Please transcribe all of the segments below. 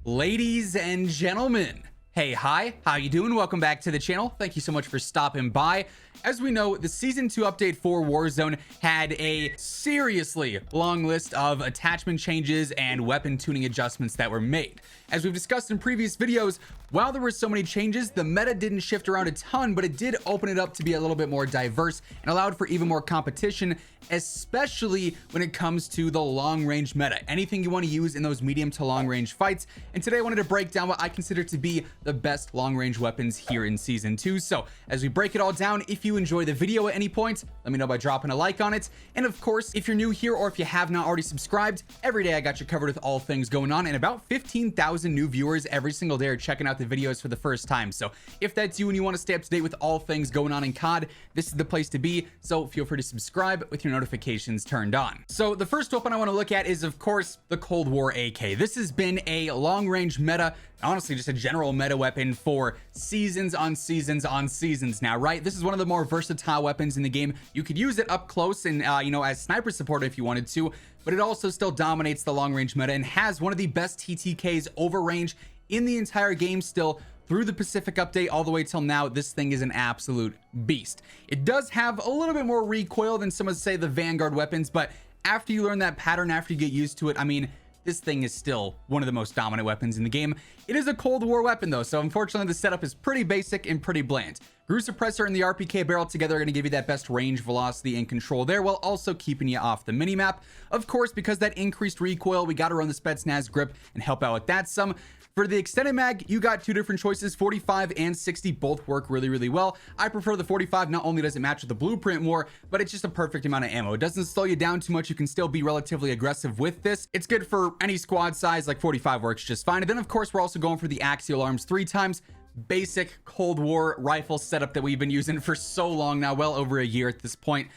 Ladies and gentlemen, hey, hi, how you doing? Welcome back to the channel. Thank you so much for stopping by. As we know, the Season 2 update for Warzone had a seriously long list of attachment changes and weapon tuning adjustments that were made. As we've discussed in previous videos, while there were so many changes, the meta didn't shift around a ton, but it did open it up to be a little bit more diverse and allowed for even more competition, especially when it comes to the long range meta, anything you want to use in those medium to long range fights. And today I wanted to break down what I consider to be the best long range weapons here in Season 2. So as we break it all down, if you enjoy the video at any point, let me know by dropping a like on it. And of course, if you're new here or if you have not already subscribed, every day I got you covered with all things going on, and about 15,000 new viewers every single day are checking out the videos for the first time. So if that's you and you want to stay up to date with all things going on in COD, this is the place to be. So feel free to subscribe with your notifications turned on. So the first weapon I want to look at is, of course, the Cold War AK. This has been a long range meta, honestly just a general meta weapon for seasons on seasons on seasons now, right? This is one of the more versatile weapons in the game. You could use it up close and as sniper support if you wanted to, but it also still dominates the long range meta and has one of the best TTKs over range in the entire game still. Through the Pacific update all the way till now, this thing is an absolute beast. It does have a little bit more recoil than some would say the Vanguard weapons, but after you learn that pattern, after you get used to it, I mean, this thing is still one of the most dominant weapons in the game. It is a Cold War weapon though, so unfortunately the setup is pretty basic and pretty bland. Groove suppressor and the RPK barrel together are going to give you that best range, velocity, and control there, while also keeping you off the minimap. Of course, because that increased recoil, we got to run the Spetsnaz grip and help out with that some. For the extended mag, you got two different choices, 45 and 60, both work really well. I prefer the 45. Not only does it match with the blueprint more, but it's just a perfect amount of ammo. It doesn't slow you down too much. You can still be relatively aggressive with this. It's good for any squad size, like 45 works just fine. And then of course, we're also going for the axial arms 3 times. Basic Cold War rifle setup that we've been using for so long now, well over a year at this point.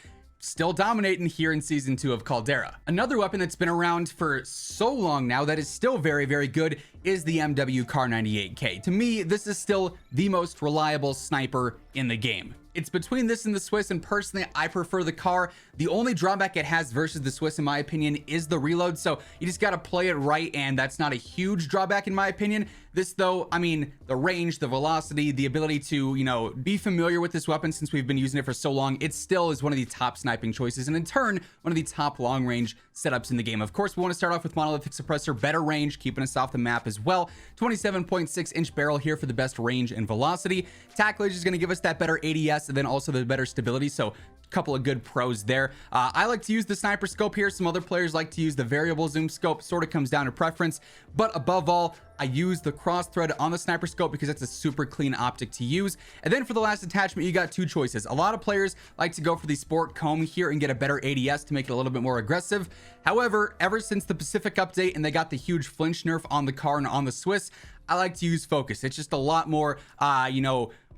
Still dominating here in Season 2 of Caldera. Another weapon that's been around for so long now that is still very good is the MW Kar 98K. To me, this is still the most reliable sniper in the game. It's between this and the Swiss, and personally I prefer the Kar. The only drawback it has versus the Swiss in my opinion is the reload, so you just got to play it right, and that's not a huge drawback in my opinion. This though, I mean, the range, the velocity, the ability to be familiar with this weapon since we've been using it for so long, it still is one of the top sniping choices, and in turn one of the top long range setups in the game. Of course, we want to start off with monolithic suppressor, better range, keeping us off the map as well. 27.6 inch barrel here for the best range and velocity. Tacklage is going to give us that better ADS and then also the better stability, so couple of good pros there. I like to use the sniper scope here. Some other players like to use the variable zoom scope. Sort of comes down to preference, but above all, I use the cross thread on the sniper scope because it's a super clean optic to use. And then for the last attachment, you got two choices. A lot of players like to go for the sport comb here and get a better ADS to make it a little bit more aggressive. However, ever since the Pacific update and they got the huge flinch nerf on the Kar and on the Swiss, I like to use focus. It's just a lot more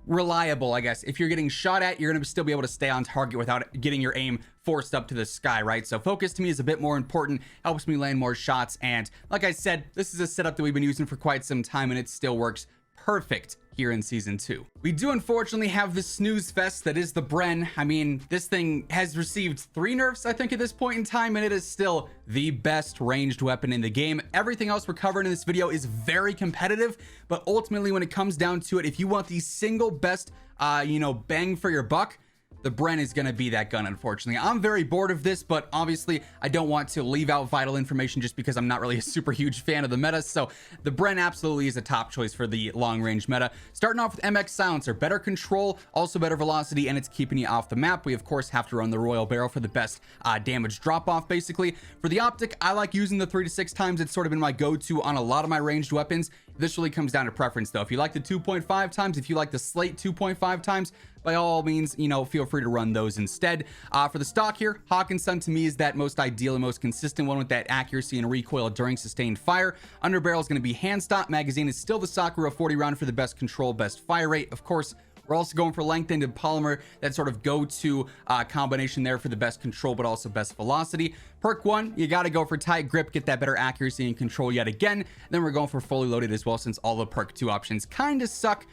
reliable, I guess. If you're getting shot at, you're going to still be able to stay on target without getting your aim forced up to the sky, right? So focus to me is a bit more important, helps me land more shots, and like I said, this is a setup that we've been using for quite some time and it still works perfect here in Season 2. We do unfortunately have the snooze fest that is the BREN. I mean, this thing has received 3 nerfs, I think, at this point in time, and it is still the best ranged weapon in the game. Everything else we're covering in this video is very competitive, but ultimately when it comes down to it, if you want the single best bang for your buck, the BREN is going to be that gun, unfortunately. I'm very bored of this, but obviously I don't want to leave out vital information just because I'm not really a super huge fan of the meta. So the BREN absolutely is a top choice for the long range meta. Starting off with MX silencer, better control, also better velocity, and it's keeping you off the map. We of course have to run the Royal Barrel for the best damage drop off basically. For the optic, I like using the 3 to 6 times. It's sort of been my go-to on a lot of my ranged weapons. This really comes down to preference though. If you like the 2.5 times, if you like the Slate 2.5 times, by all means, feel free to run those instead. For the stock here, Hawkinson to me is that most ideal and most consistent one with that accuracy and recoil during sustained fire. Underbarrel is going to be hand stop. Magazine is still the Sakura 40 round for the best control, best fire rate. Of course, we're also going for lengthened and polymer, that sort of go-to combination there for the best control, but also best velocity. Perk 1, you got to go for tight grip, get that better accuracy and control yet again. Then we're going for fully loaded as well, since all the perk 2 options kind of suck.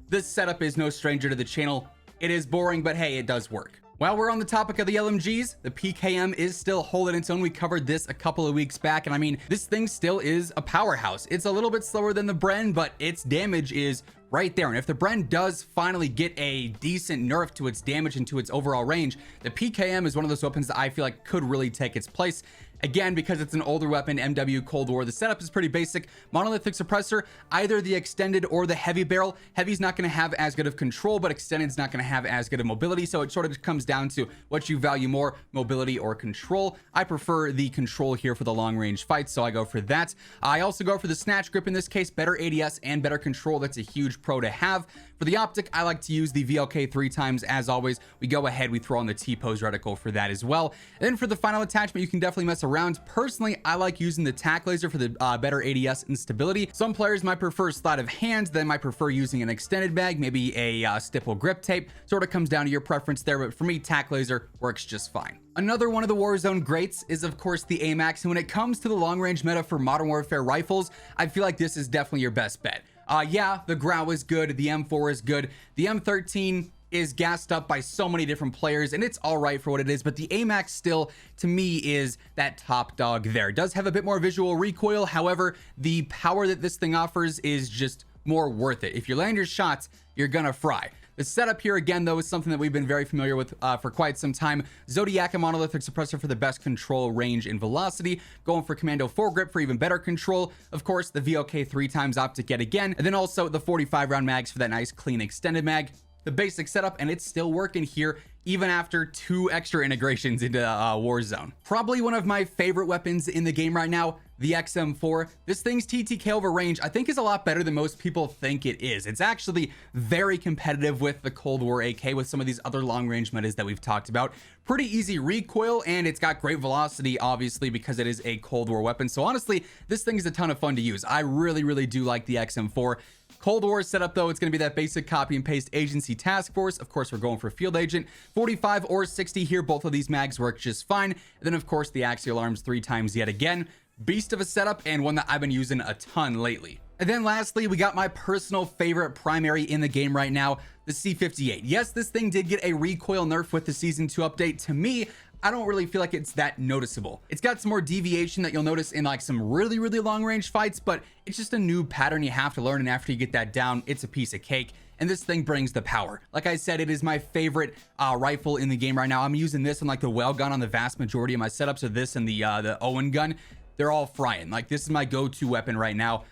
This setup is no stranger to the channel. It is boring, but hey, it does work. While we're on the topic of the LMGs, the PKM is still holding its own. We covered this a couple of weeks back, and I mean, this thing still is a powerhouse. It's a little bit slower than the BREN, but its damage is right there. And if the BREN does finally get a decent nerf to its damage and to its overall range, the PKM is one of those weapons that I feel like could really take its place. Again, because it's an older weapon, MW Cold War, the setup is pretty basic. Monolithic suppressor, either the extended or the heavy barrel. Heavy's not going to have as good of control, but extended's not going to have as good of mobility. So it sort of comes down to what you value more, mobility or control. I prefer the control here for the long range fights, so I go for that. I also go for the snatch grip in this case, better ADS and better control. That's a huge pro to have. For the optic, I like to use the VLK 3 times. As always, we go ahead, we throw on the T-pose reticle for that as well. And then for the final attachment, you can definitely mess around. Personally, I like using the tack laser for the better ADS and stability. Some players might prefer sleight of hand, they might prefer using an extended mag, maybe a stipple grip tape. Sort of comes down to your preference there, but for me, tack laser works just fine. Another one of the Warzone greats is of course the AMAX, and when it comes to the long range meta for Modern Warfare rifles, I feel like this is definitely your best bet. Yeah, the Grau is good, the M4 is good, the M13 is gassed up by so many different players, and it's all right for what it is, but the AMAX still, to me, is that top dog there. It does have a bit more visual recoil, however, the power that this thing offers is just more worth it. If you land your shots, you're gonna fry. The setup here, again, though, is something that we've been very familiar with for quite some time. Zodiac and monolithic suppressor for the best control, range, and velocity. Going for Commando foregrip for even better control. Of course, the VLK 3 times optic yet again. And then also the 45 round mags for that nice, clean, extended mag. The basic setup, and it's still working here even after 2 extra integrations into Warzone. Probably one of my favorite weapons in the game right now, the XM4. This thing's TTK over range I think is a lot better than most people think it is. It's actually very competitive with the Cold War AK, with some of these other long range metas that we've talked about. Pretty easy recoil, and it's got great velocity, obviously, because it is a Cold War weapon. So honestly, this thing is a ton of fun to use. I really do like the XM4. Cold War setup, though, it's going to be that basic copy and paste agency task force. Of course, we're going for field agent. 45 or 60 here, both of these mags work just fine. And then of course the axial arms 3 times yet again. Beast of a setup, and one that I've been using a ton lately. And then lastly, we got my personal favorite primary in the game right now, the C58. Yes, this thing did get a recoil nerf with the season 2 update. To me, I don't really feel like it's that noticeable. It's got some more deviation that you'll notice in like some really long range fights, but it's just a new pattern you have to learn, and after you get that down, it's a piece of cake. And this thing brings the power. Like I said, it is my favorite rifle in the game right now. I'm using this and like the well gun on the vast majority of my setups. So this and the Owen gun, they're all frying. Like, this is my go-to weapon right now.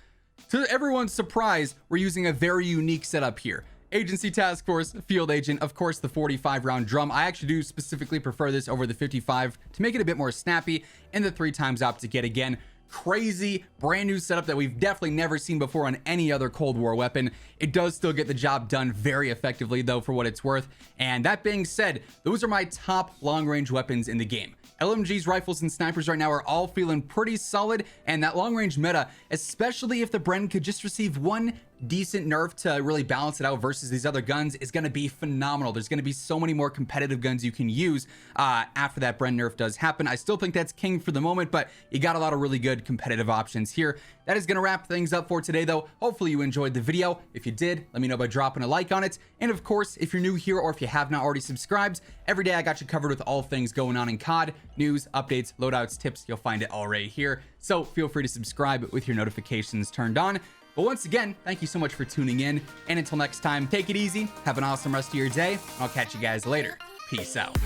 To everyone's surprise, we're using a very unique setup here. Agency task force, field agent, of course the 45 round drum. I actually do specifically prefer this over the 55 to make it a bit more snappy, and the 3 times optic yet again. Crazy brand new setup that we've definitely never seen before on any other Cold War weapon. It does still get the job done very effectively, though, for what it's worth. And that being said, those are my top long range weapons in the game. LMGs, rifles, and snipers right now are all feeling pretty solid, and that long range meta, especially if the BREN could just receive one decent nerf to really balance it out versus these other guns, is going to be phenomenal. There's going to be so many more competitive guns you can use after that BREN nerf does happen. I still think that's king for the moment, but you got a lot of really good competitive options here. That is going to wrap things up for today, though. Hopefully you enjoyed the video. If you did, let me know by dropping a like on it. And of course, if you're new here or if you have not already subscribed, every day I got you covered with all things going on in COD, news, updates, loadouts, tips. You'll find it all right here. So feel free to subscribe with your notifications turned on. But once again, thank you so much for tuning in. And until next time, take it easy. Have an awesome rest of your day. I'll catch you guys later. Peace out.